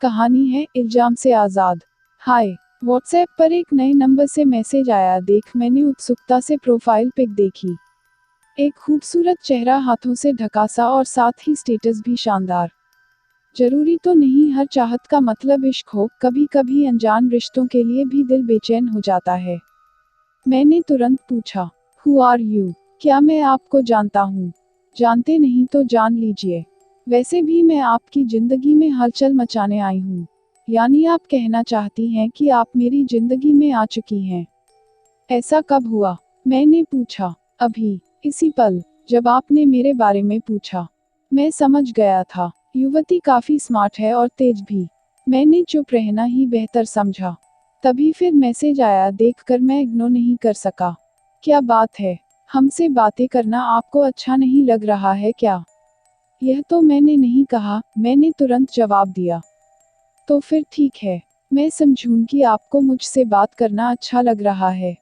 कहानी है इल्जाम से आज़ाद। हाय, व्हाट्सएप पर एक नए नंबर से मैसेज आया। देख, मैंने उत्सुकता से प्रोफाइल पिक देखी। एक खूबसूरत चेहरा, हाथों से ढका सा, और साथ ही स्टेटस भी शानदार। जरूरी तो नहीं हर चाहत का मतलब इश्क हो, कभी कभी अनजान रिश्तों के लिए भी दिल बेचैन हो जाता है। मैंने तुरंत पूछा, हु आर यू? क्या मैं आपको जानता हूँ? जानते नहीं तो जान लीजिए। वैसे भी मैं आपकी जिंदगी में हलचल मचाने आई हूँ। यानी आप कहना चाहती हैं कि आप मेरी जिंदगी में आ चुकी हैं। ऐसा कब हुआ? मैंने पूछा। अभी, इसी पल, जब आपने मेरे बारे में पूछा। मैं समझ गया था, युवती काफी स्मार्ट है और तेज भी। मैंने चुप रहना ही बेहतर समझा। तभी फिर मैसेज आया, देखकर मैं इग्नोर नहीं कर सका। क्या बात है? हमसे बातें करना आपको अच्छा नहीं लग रहा है क्या? यह तो मैंने नहीं कहा, मैंने तुरंत जवाब दिया। तो फिर ठीक है, मैं समझूंगी आपको मुझसे बात करना अच्छा लग रहा है।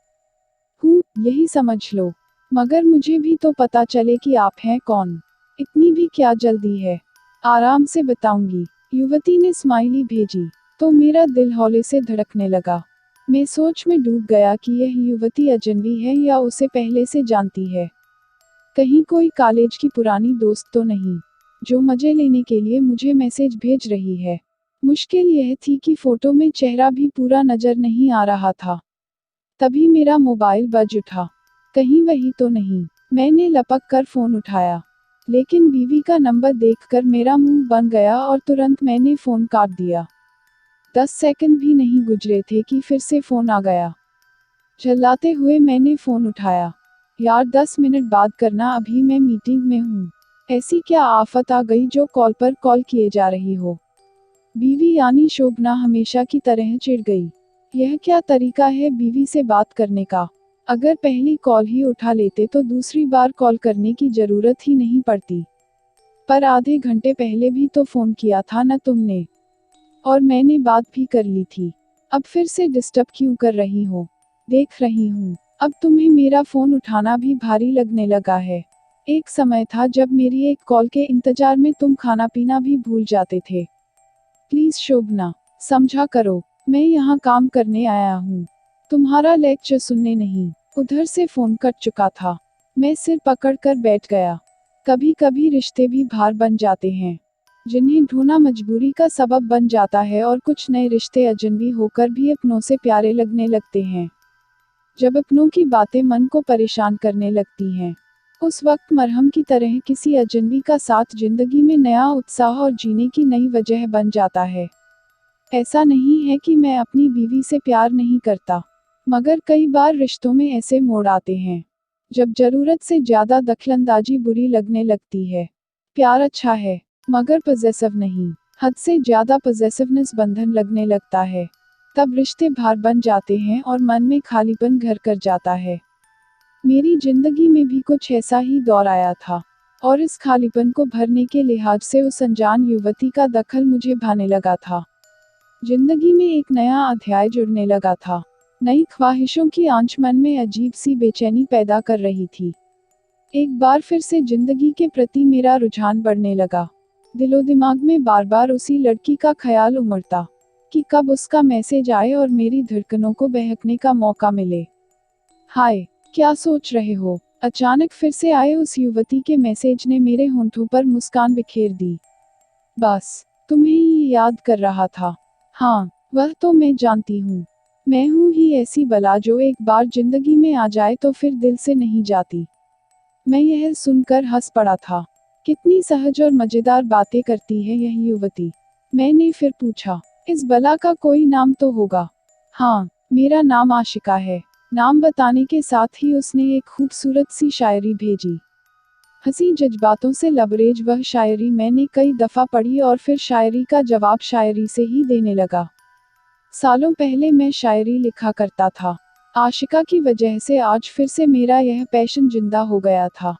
यही समझ लो। मगर मुझे भी तो पता चले कि आप हैं कौन। इतनी भी क्या जल्दी है? आराम से बताऊंगी। युवती ने स्माइली भेजी। तो मेरा दिल हौले से धड़कने लगा। मैं सोच में डूब गया कि यह युवती अजनबी है या उसे पहले से जानती है। कहीं कोई कॉलेज की पुरानी दोस्त तो नहीं, जो मजे लेने के लिए मुझे मैसेज भेज रही है। मुश्किल यह थी कि फोटो में चेहरा भी पूरा नजर नहीं आ रहा था। तभी मेरा मोबाइल बज उठा। कहीं वही तो नहीं। मैंने लपक कर फोन उठाया, लेकिन बीवी का नंबर देखकर मेरा मुंह बन गया और तुरंत मैंने फोन काट दिया। 10 सेकंड भी नहीं गुजरे थे कि फिर से फोन आ गया। चिल्लाते हुए मैंने फोन उठाया। यार, 10 मिनट बाद करना, अभी मैं मीटिंग में हूँ। ऐसी क्या आफत आ गई जो कॉल पर कॉल किए जा रही हो? बीवी यानी शोभना हमेशा की तरह चिढ़ गई। यह क्या तरीका है बीवी से बात करने का? अगर पहली कॉल ही उठा लेते तो दूसरी बार कॉल करने की जरूरत ही नहीं पड़ती। पर आधे घंटे पहले भी तो फोन किया था न तुमने? और मैंने बात भी कर ली थी। अब फिर से डिस्टर्ब क्यों कर रही हो? देख रही हूँ, अब तुम्हें मेरा फोन उठाना भी भारी लगने लगा है। एक समय था जब मेरी एक कॉल के इंतजार में तुम खाना पीना भी भूल जाते थे। प्लीज शोभना, समझा करो। मैं यहाँ काम करने आया हूँ, तुम्हारा लेक्चर सुनने नहीं। उधर से फोन कट चुका था। मैं सिर पकड़कर बैठ गया। कभी कभी रिश्ते भी भार बन जाते हैं, जिन्हें ढूंढना मजबूरी का सबब बन जाता है, और कुछ नए रिश्ते अजनबी होकर भी अपनों से प्यारे लगने लगते हैं। जब अपनों की बातें मन को परेशान करने लगती हैं, उस वक्त मरहम की तरह किसी अजनबी का साथ जिंदगी में नया उत्साह और जीने की नई वजह बन जाता है। ऐसा नहीं है कि मैं अपनी बीवी से प्यार नहीं करता, मगर कई बार रिश्तों में ऐसे मोड़ आते हैं जब जरूरत से ज्यादा दखलंदाजी बुरी लगने लगती है। प्यार अच्छा है, मगर पॉसेसिव नहीं। हद से ज्यादा पॉसेसिवनेस बंधन लगने लगता है। तब रिश्ते भार बन जाते हैं और मन में खालीपन घर कर जाता है। मेरी जिंदगी में भी कुछ ऐसा ही दौर आया था, और इस खालीपन को भरने के लिहाज से उस अनजान युवती का दखल मुझे भाने लगा था। जिंदगी में एक नया अध्याय जुड़ने लगा था। नई ख्वाहिशों की आंच मन में अजीब सी बेचैनी पैदा कर रही थी। एक बार फिर से जिंदगी के प्रति मेरा रुझान बढ़ने लगा। दिलो दिमाग में बार बार उसी लड़की का ख्याल उमड़ता कि कब उसका मैसेज आए और मेरी धड़कनों को बहकने का मौका मिले। हाय, क्या सोच रहे हो? अचानक फिर से आए उस युवती के मैसेज ने मेरे होंठों पर मुस्कान बिखेर दी। बस, तुम्हें ही याद कर रहा था। हाँ, वह तो मैं जानती हूँ। मैं हूँ ही ऐसी बला जो एक बार जिंदगी में आ जाए तो फिर दिल से नहीं जाती। मैं यह सुनकर हंस पड़ा था। कितनी सहज और मजेदार बातें करती है यह युवती। मैंने फिर पूछा, इस बला का कोई नाम तो होगा? हाँ, मेरा नाम आशिका है। नाम बताने के साथ ही उसने एक खूबसूरत सी शायरी भेजी। हंसी जज्बातों से लबरेज वह शायरी मैंने कई दफा पढ़ी और फिर शायरी का जवाब शायरी से ही देने लगा। सालों पहले मैं शायरी लिखा करता था। आशिका की वजह से आज फिर से मेरा यह पैशन जिंदा हो गया था।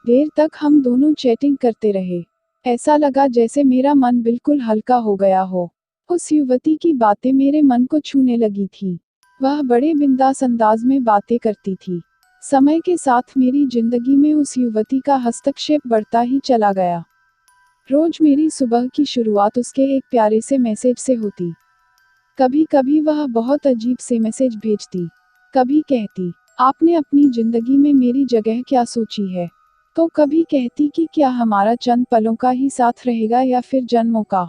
देर तक हम दोनों चैटिंग करते रहे। ऐसा लगा जैसे मेरा मन बिल्कुल हल्का हो गया हो। उस युवती की बातें मेरे मन को छूने लगी थी। वह बड़े बिंदास अंदाज में बातें करती थी। समय के साथ मेरी जिंदगी में उस युवती का हस्तक्षेप बढ़ता ही चला गया। रोज मेरी सुबह की शुरुआत उसके एक प्यारे से मैसेज से होती। कभी कभी वह बहुत अजीब से मैसेज भेजती। कभी कहती, आपने अपनी जिंदगी में मेरी जगह क्या सोची है। तो कभी कहती कि क्या हमारा चंद पलों का ही साथ रहेगा या फिर जन्मों का।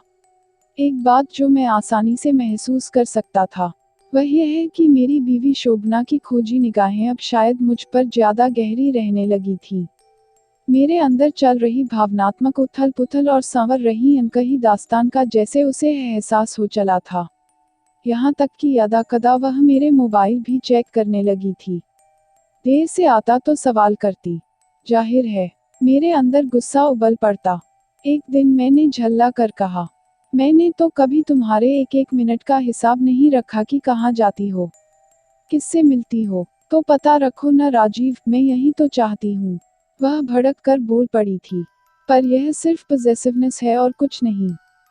एक बात जो मैं आसानी से महसूस कर सकता था, वह यह है कि मेरी बीवी शोभना की खोजी निगाहें अब शायद मुझ पर ज्यादा गहरी रहने लगी थी। मेरे अंदर चल रही भावनात्मक उथल पुथल और संवर रही अनकही दास्तान का जैसे उसे एहसास हो चला था। यहाँ तक कि अदा-कदा वह मेरे मोबाइल भी चेक करने लगी थी। देर से आता तो सवाल करती। जाहिर है, मेरे अंदर गुस्सा उबल पड़ता। एक दिन मैंने झल्ला कर कहा, मैंने तो कभी तुम्हारे एक एक मिनट का हिसाब नहीं रखा कि कहाँ जाती हो, किससे मिलती हो। तो पता रखो न राजीव, मैं यही तो चाहती हूँ। वह भड़क कर बोल पड़ी थी। पर यह सिर्फ पजेसिवनेस है और कुछ नहीं।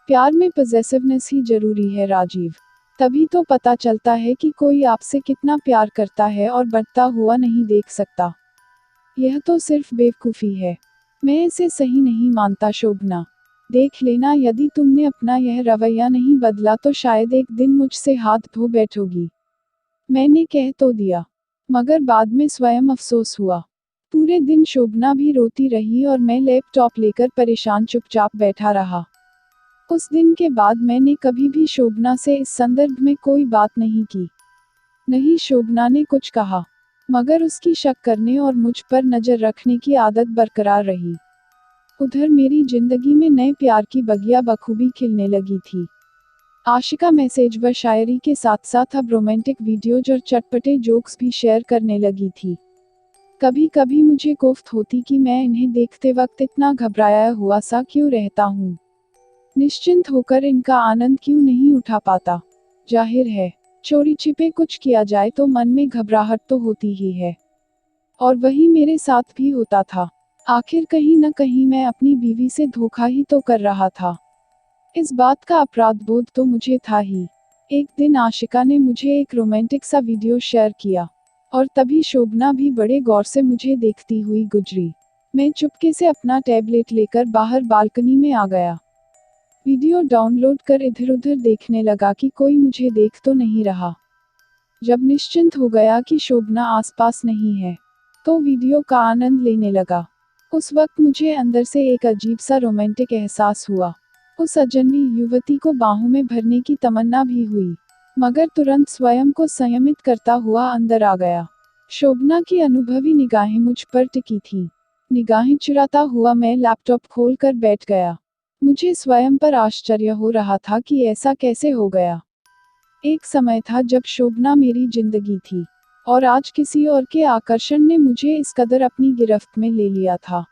प्यार में पजेसिवनेस ही जरूरी है राजीव। तभी तो पता चलता है कि कोई आपसे कितना प्यार करता है और बढ़ता हुआ नहीं देख सकता। यह तो सिर्फ बेवकूफ़ी है। मैं इसे सही नहीं मानता शोभना। देख लेना, यदि तुमने अपना यह रवैया नहीं बदला तो शायद एक दिन मुझसे हाथ धो बैठोगी। मैंने कह तो दिया, मगर बाद में स्वयं अफसोस हुआ। पूरे दिन शोभना भी रोती रही और मैं लैपटॉप लेकर परेशान चुपचाप बैठा रहा। उस दिन के बाद मैंने कभी भी शोभना से इस संदर्भ में कोई बात नहीं की। नहीं शोभना ने कुछ कहा, मगर उसकी शक करने और मुझ पर नजर रखने की आदत बरकरार रही। उधर मेरी जिंदगी में नए प्यार की बगिया बखूबी खिलने लगी थी। आशिका मैसेज व शायरी के साथ साथ अब रोमांटिक वीडियोज और चटपटे जोक्स भी शेयर करने लगी थी। कभी कभी मुझे कोफ्त होती कि मैं इन्हें देखते वक्त इतना घबराया हुआ सा क्यों रहता हूँ। निश्चिंत होकर इनका आनंद क्यों नहीं उठा पाता। जाहिर है, चोरी छिपे कुछ किया जाए तो मन में घबराहट तो होती ही है। और वही मेरे साथ भी होता था। आखिर कहीं न कहीं मैं अपनी बीवी से धोखा ही तो कर रहा था। इस बात का अपराध बोध तो मुझे था ही। एक दिन आशिका ने मुझे एक रोमांटिक सा वीडियो शेयर किया, और तभी शोभना भी बड़े गौर से मुझे देखती हुई गुजरी। मैं चुपके से अपना टैबलेट लेकर बाहर बालकनी में आ गया। वीडियो डाउनलोड कर इधर उधर देखने लगा कि कोई मुझे देख तो नहीं रहा। जब निश्चिंत हो गया कि शोभना आसपास नहीं है, तो वीडियो का आनंद लेने लगा। उस वक्त मुझे अंदर से एक अजीब सा रोमांटिक एहसास हुआ। उस अजनबी युवती को बाहों में भरने की तमन्ना भी हुई, मगर तुरंत स्वयं को संयमित करता हुआ अंदर आ गया। शोभना की अनुभवी निगाहें मुझ पर टिकी थीं। निगाहें चुराता हुआ मैं लैपटॉप खोल कर बैठ गया। मुझे स्वयं पर आश्चर्य हो रहा था कि ऐसा कैसे हो गया। एक समय था जब शोभना मेरी जिंदगी थी, और आज किसी और के आकर्षण ने मुझे इस कदर अपनी गिरफ्त में ले लिया था।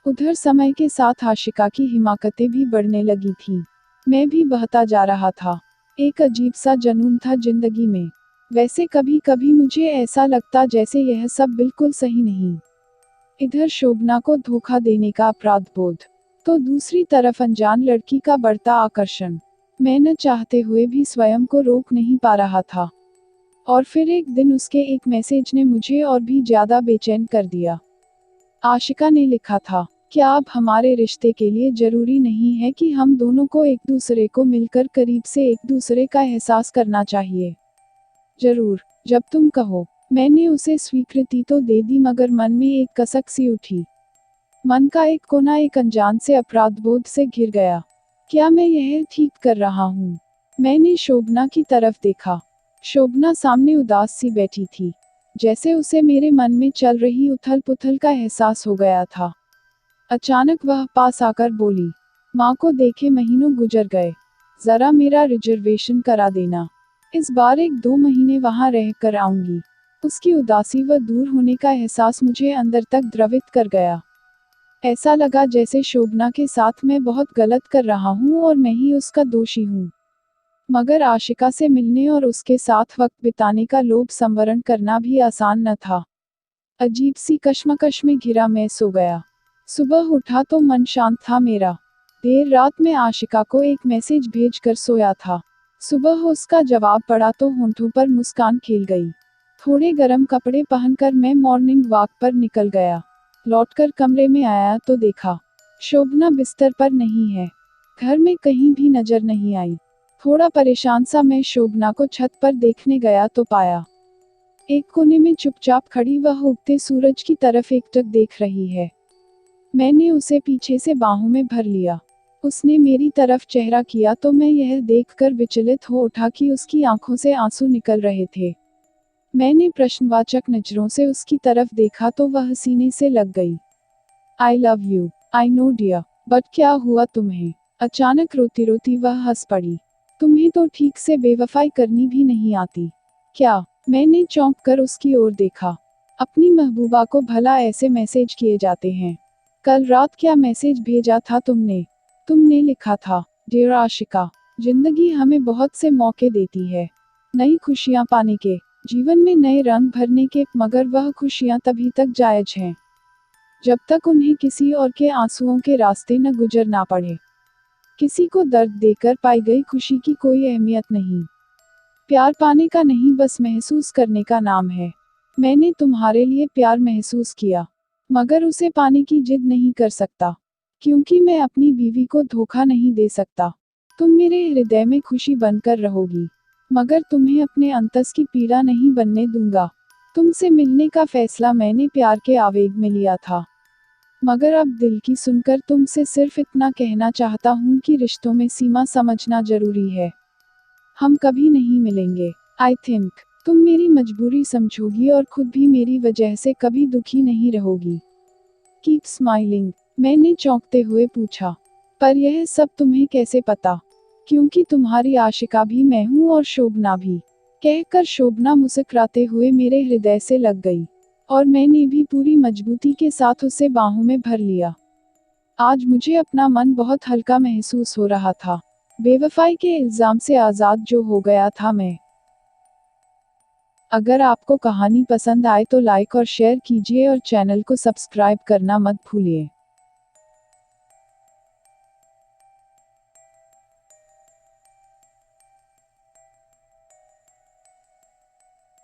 उधर समय के साथ आशिका की हिमाकतें भी बढ़ने लगी थीं। मैं भी बहता जा रहा था। एक अजीब सा जुनून था जिंदगी में। वैसे कभी कभी मुझे ऐसा लगता जैसे यह सब बिल्कुल सही नहीं। इधर शोभना को धोखा देने का अपराध बोध, तो दूसरी तरफ अनजान लड़की का बढ़ता आकर्षण। मैं न चाहते हुए भी स्वयं को रोक नहीं पा रहा था। और फिर एक दिन उसके एक मैसेज ने मुझे और भी ज्यादा बेचैन कर दिया। आशिका ने लिखा था, क्या अब हमारे रिश्ते के लिए जरूरी नहीं है कि हम दोनों को एक दूसरे को मिलकर करीब से एक दूसरे का एहसास करना चाहिए। जरूर, जब तुम कहो। मैंने उसे स्वीकृति तो दे दी, मगर मन में एक कसक सी उठी। मन का एक कोना एक अनजान से अपराध बोध से घिर गया। क्या मैं यह ठीक कर रहा हूँ? मैंने शोभना की तरफ देखा। शोभना सामने उदास सी बैठी थी, जैसे उसे मेरे मन में चल रही उथल पुथल का एहसास हो गया था। अचानक वह पास आकर बोली, माँ को देखे महीनों गुजर गए, जरा मेरा रिजर्वेशन करा देना। इस बार 1-2 महीने वहां रह कर आऊंगी। उसकी उदासी व दूर होने का एहसास मुझे अंदर तक द्रवित कर गया। ऐसा लगा जैसे शोभना के साथ मैं बहुत गलत कर रहा हूँ और मैं ही उसका दोषी हूँ। मगर आशिका से मिलने और उसके साथ वक्त बिताने का लोभ संवरण करना भी आसान न था। अजीब सी कश्मकश में घिरा मैं सो गया। सुबह उठा तो मन शांत था मेरा। देर रात में आशिका को एक मैसेज भेज कर सोया था। सुबह उसका जवाब पड़ा तो होंठों पर मुस्कान खिल गई। थोड़े गर्म कपड़े पहनकर मैं मॉर्निंग वॉक पर निकल गया। लौटकर कमरे में आया तो देखा शोभना बिस्तर पर नहीं है। घर में कहीं भी नजर नहीं आई। थोड़ा परेशान सा मैं शोभना को छत पर देखने गया तो पाया एक कोने में चुपचाप खड़ी वह उगते सूरज की तरफ एकटक देख रही है। मैंने उसे पीछे से बाहों में भर लिया। उसने मेरी तरफ चेहरा किया तो मैं यह देखकर विचलित हो उठा कि उसकी आंखों से आंसू निकल रहे थे। मैंने प्रश्नवाचक नजरों से उसकी तरफ देखा तो वह सीने से लग गई। I love you, I know dear, but क्या हुआ तुम्हें? अचानक रोती रोती वह हंस पड़ी। तुम्हें तो ठीक से बेवफाई करनी भी नहीं आती क्या? मैंने चौंक कर उसकी ओर देखा। अपनी महबूबा को भला ऐसे मैसेज किए जाते हैं? कल रात क्या मैसेज भेजा था तुमने? तुमने लिखा था, डियर आशिका, जिंदगी हमें बहुत से मौके देती है, नई खुशियां पाने के, जीवन में नए रंग भरने के, मगर वह खुशियां तभी तक जायज हैं जब तक उन्हें किसी और के आंसुओं के रास्ते न गुजरना पड़े। किसी को दर्द देकर पाई गई खुशी की कोई अहमियत नहीं। प्यार पाने का नहीं, बस महसूस करने का नाम है। मैंने तुम्हारे लिए प्यार महसूस किया, मगर उसे पाने की जिद नहीं कर सकता, क्योंकि मैं अपनी बीवी को धोखा नहीं दे सकता। तुम मेरे हृदय में खुशी बनकर रहोगी, मगर तुम्हें अपने अंतस की पीड़ा नहीं बनने दूंगा। तुमसे मिलने का फैसला मैंने प्यार के आवेग में लिया था, मगर अब दिल की सुनकर तुमसे सिर्फ इतना कहना चाहता हूँ कि रिश्तों में सीमा समझना जरूरी है। हम कभी नहीं मिलेंगे। आई थिंक तुम मेरी मजबूरी समझोगी और खुद भी मेरी वजह से कभी दुखी नहीं रहोगी। कीप स्माइलिंग, मैंने चौंकते हुए पूछा। पर यह सब तुम्हें कैसे पता? क्योंकि तुम्हारी आशिका भी मैं हूँ और शोभना भी, कहकर शोभना मुस्कुराते हुए मेरे हृदय से लग गई, और मैंने भी पूरी मजबूती के साथ उसे बाहों में भर लिया। आज मुझे अपना मन बहुत हल्का महसूस हो रहा था, बेवफाई के इल्जाम से आज़ाद जो हो गया था मैं। अगर आपको कहानी पसंद आए तो लाइक और शेयर कीजिए और चैनल को सब्सक्राइब करना मत भूलिए।